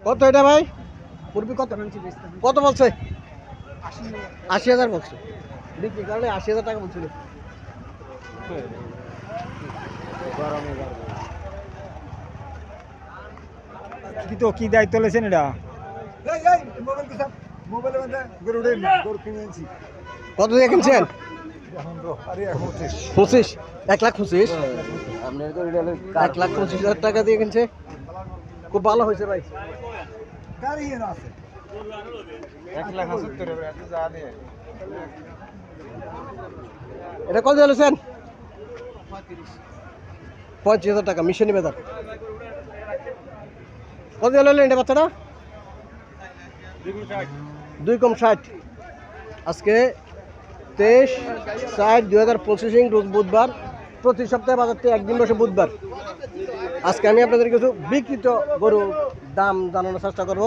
কত এটা ভাই? মুরগি কত কত বলছে? ৮০,০০০ বলছে। বিক্রি করলে ৮০,০০০ টাকা বলছিল। কি দায়িত্ব লেছেন এটা? কত দিয়ে কিনছেন? 25, 1,25,000। 1,25,000 টাকা দিয়ে কিনছে। খুব ভালো হয়েছে ভাই। এটা কত দিয়েছেন? 35,000 টাকা মিশনি বাজার। কত দিলেন এটা বাচ্চাটা? 2 কম 60। আজকে 23/4/2025 রোজ বুধবার। প্রতি সপ্তাহে বাজারটি একদিন বসে বুধবার। আজকে আমি আপনাদের কিছু বিক্রিত গরু দাম জানানোর চেষ্টা করব।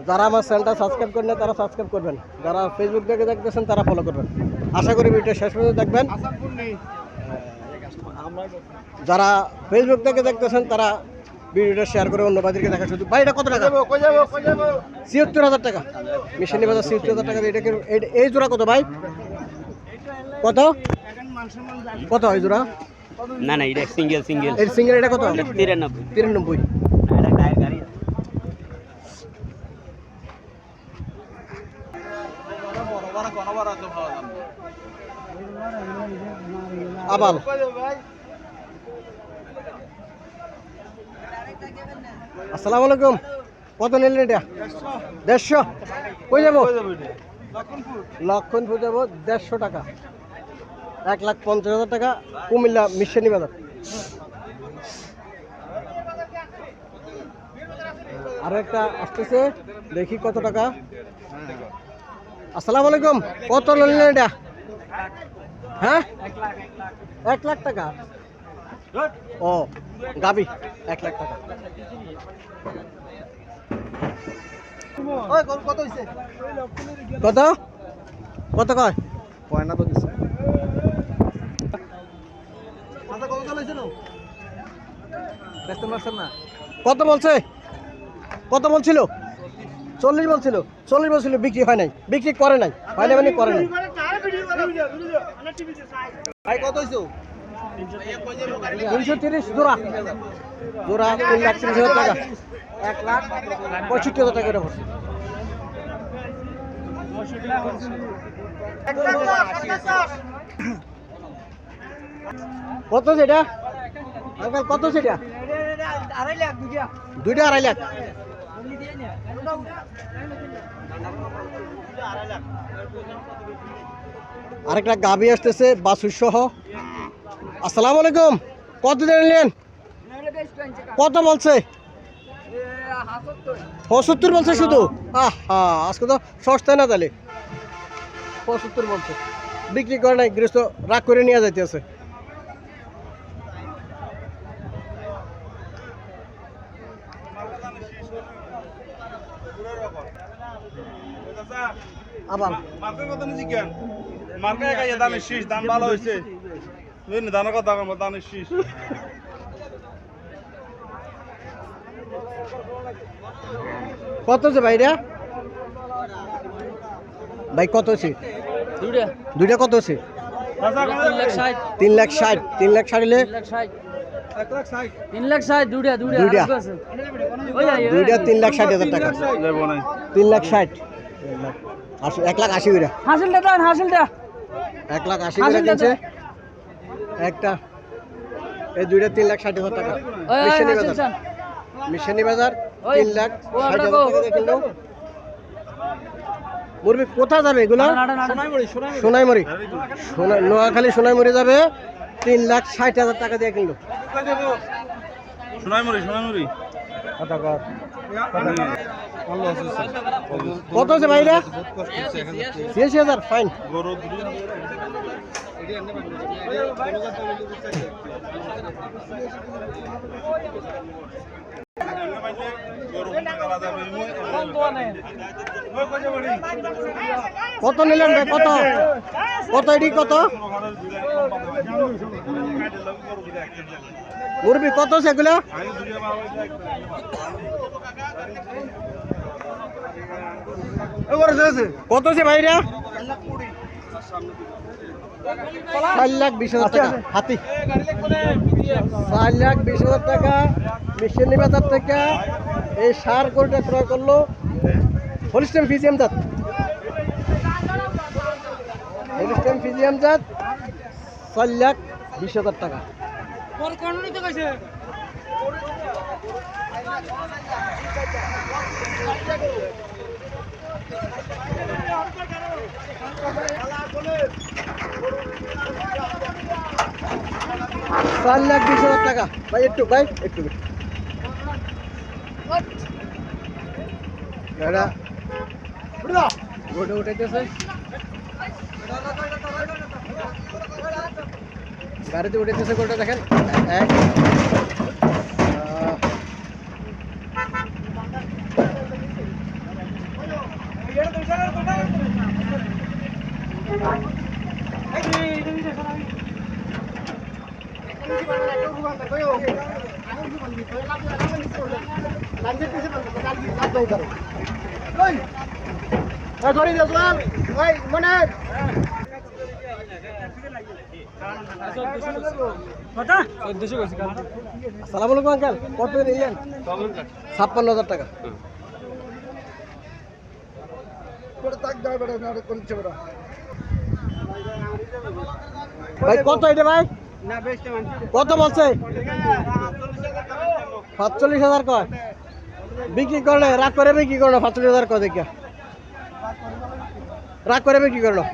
যারা আমার চ্যানেলটা সাবস্ক্রাইব করেন না তারা সাবস্ক্রাইব করবেন, যারা ফেসবুক থেকে দেখতেছেন তারা ফলো করবেন। আশা করি ভিডিওটা শেষ পর্যন্ত দেখবেন। যারা ফেসবুক থেকে দেখতেছেন তারা ভিডিওটা শেয়ার করে অন্য বাজারকে দেখা শুধু। ভাই এটা কত টাকা? ৭৬,০০০ টাকা মিশনি বাজার। ৭৬,০০০ টাকা। এটা এই জোড়া কত ভাই? কত কত এই জোড়া? না না, এটা সিঙ্গেল এই সিঙ্গেল এটা কত? 93। আবাল আসসালামু আলাইকুম। কত নিলেন এটা? 150। কই যাবো? লক্ষণপুর যাবো। 150 টাকা। 1,50,000 টাকা কুমিল্লা মিশনি বাজার। আরো একটা আসতেছে, দেখি কত টাকা। আসসালামু আলাইকুম। কত নিলেন এটা? হ্যাঁ, 1 লাখ টাকা। ও গাবি 1 লাখ টাকা। কত কত কয়? পয়না তো দিচ্ছে। কত বলছে? কত বলছিল? 40 বলছিল। 40 বলছিল, বিক্রি হয় নাই, বিক্রি করে নাই, হয় না মানে করে নাই। ভাই কত হইছো? 330 জোড়া। জোড়া 3,30,000 টাকা। 1,65,000 টাকা। কত সেটা? কত সেটা? 2.5 লাখ। 2.5 লাখ। আরেকটা গাবি আসতেছে বাছুর সহ। আসসালামু আলাইকুম। কত দিলেন? কত বলছে? 75 বলছে শুধু। আহা, আজকে তো সস্তায় না তাহলে। 75 বলছে, বিক্রি করে নাই, গৃহস্থ রাগ করে নিয়ে যাইতেছে। আবার মার্কেট কত নিছি কেন? মার্কেট একাই দানের শীষ, দাম ভালো হইছে। বুঝলি দানের কথা কম, দানের শীষ। কত আছে ভাইরা? ভাই কত আছে? দুইটা কত আছে? 3,60,000। 3,60,000। 3,60,000 হলে 3,60,000 দুইটা দুইটা 3,60,000 টাকা। 3,60,000। 1,80,000 করে। হাসিলটা দেন, হাসিলটা 1,80,000 করে কিনছে একটা। এই দুইটা 3,60,000 টাকা মিশনি বাজার। মিশনি বাজার 3,60,000 টাকা দিয়ে কিনলো। মুরগি কোথায় যাবে এগুলো? সোনাইমুড়ি। নোয়াখালী সোনাইমুড়ি যাবে। 3,60,000 টাকা দিয়ে কিনলো। সোনাইমুড়ি কত আছে ভাইরা? 86,000। ফাইন। কত নিলেন ভাই? কত কত এটি কত? মুরগি কত সেগুলো? কত আছে ভাইরা? 4,20,000 টাকা হাতি। 4,20,000 টাকা মিশনী বাজার থেকে এই সার গরুটা ক্রয় করলো হলিস্টেন ফিজিয়াম জাত। হলিস্টেন ফিজিয়াম জাত 4,20,000 টাকা। $4,20,000 টাকা ভাই। একটু গোটা উঠাইতেছে গাড়িতে উঠাইতেছে গোটা দেখেন। এক আসসালামু আলাইকুম আঙ্কেল, কত নিলেন? 56,000 টাকা। ভাই কত এটা ভাই? কত বলছে? 45,000 কয় বিক্রি করলে রাগ করে বিক্রি করলো। 45,000 কয় দেখে রাগ করে বিক্রি করলো।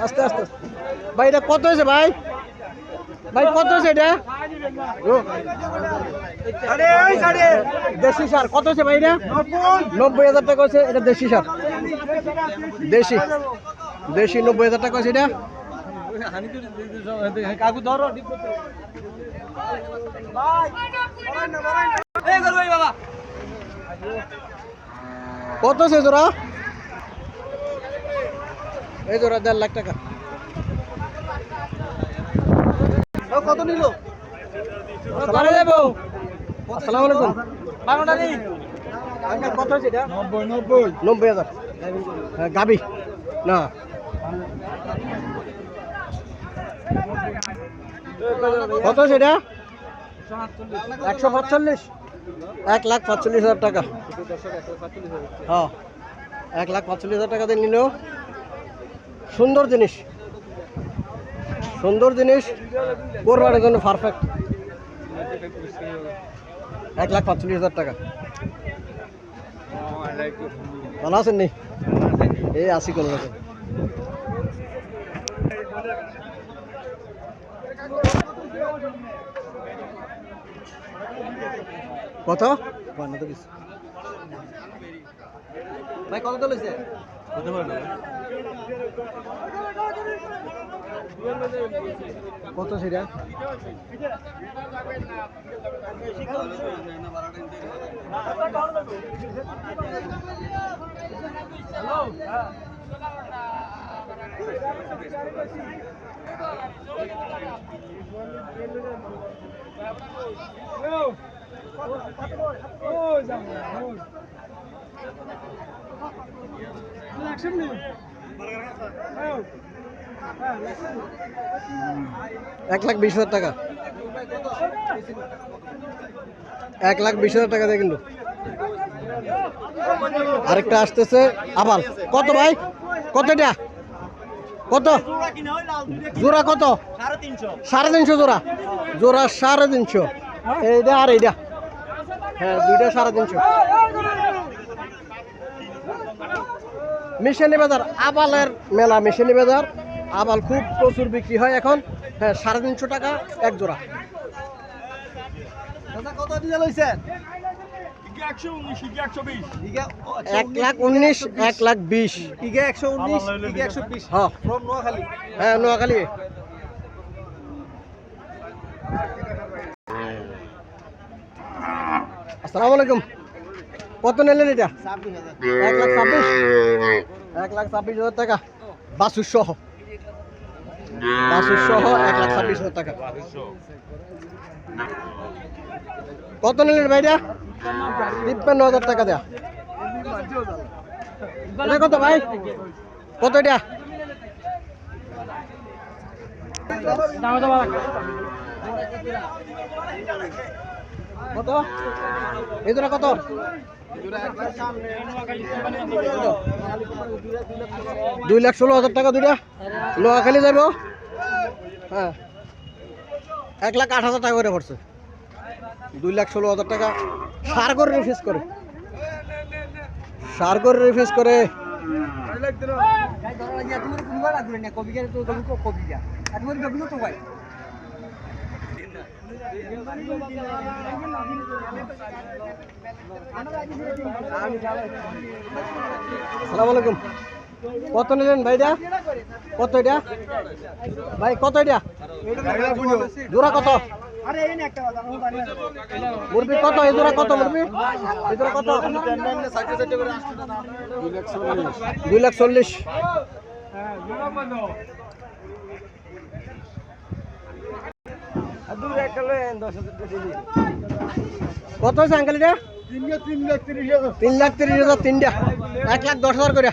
আস্তে আস্তে ভাই এটা কত হয়েছে ভাই? ভাই কত হয়েছে এটা? দেশি সার কত হয়েছে ভাই এটা? 90,000 টাকা হচ্ছে। এটা দেশি সার, দেশি 90,000 টাকা হচ্ছে এটা। কত আছে জোড়া? এই জোড়া 1.5 লাখ টাকা। কত নিল? আসসালামু আলাইকুম। কত আছে এটা? 90,000। গাবি না কত আছে এটা? 145। 1,45,000 টাকা। হ্যাঁ 1,45,000 টাকা দিয়ে নিল। সুন্দর জিনিস, সুন্দর জিনিস কোরবানির জন্য পারফেক্ট। 1,45,000 টাকা। ভালো আছেন নি? এই আসি কোন রকম। কত ভাই? কত চলেছে? কত সেটা? $1,20,000 টাকা। 1,20,000 টাকা দিয়ে কিনলো। আরেকটা আসতেছে আবার। কত ভাই? কত এটা? কত জোড়া? কত? 350 জোড়া। জোড়া 350। এইটা আর এইটা, হ্যাঁ দুইটা 350। মিশনী বাজার আবালের মেলা। মিশনী বাজার আবাল খুব প্রচুর বিক্রি হয় এখন। হ্যাঁ 350 টাকা এক জোড়া। কত দিয়ে লইছেন? 1,19,000 1,20,000 119,000 হ্যাঁ হ্যাঁ নোয়াখালী। আসসালামু আলাইকুম। কত নিলেন এটা? 1,26,000। 1,26,000 টাকা বাছুর সহ। 1,26,000 টাকা। কত নিলেন ভাইটা? 53,000 টাকা দেয়া। এটা কত ভাই? কত এটা? কত? এই দুটা কত? 2,16,000 টাকা দুটা। নোয়াখালী যাব? হ্যাঁ, 1,08,000 টাকা করে পড়ছে। 2,16,000 টাকা। সার করে রিফিস করে, সার করে রিফিস করে। আসসালামু আলাইকুম। কত নিলেন ভাইটা? কত এটা ভাই? কত এটা জোড়া? কত মুরগি? কত এই জোড়া? কত মুরগি এই জোড়া? কত? 2,40,000। কত হয়েছে আঙ্কেল এটা? 3,30,000 তিনটা, 1,10,000 করে।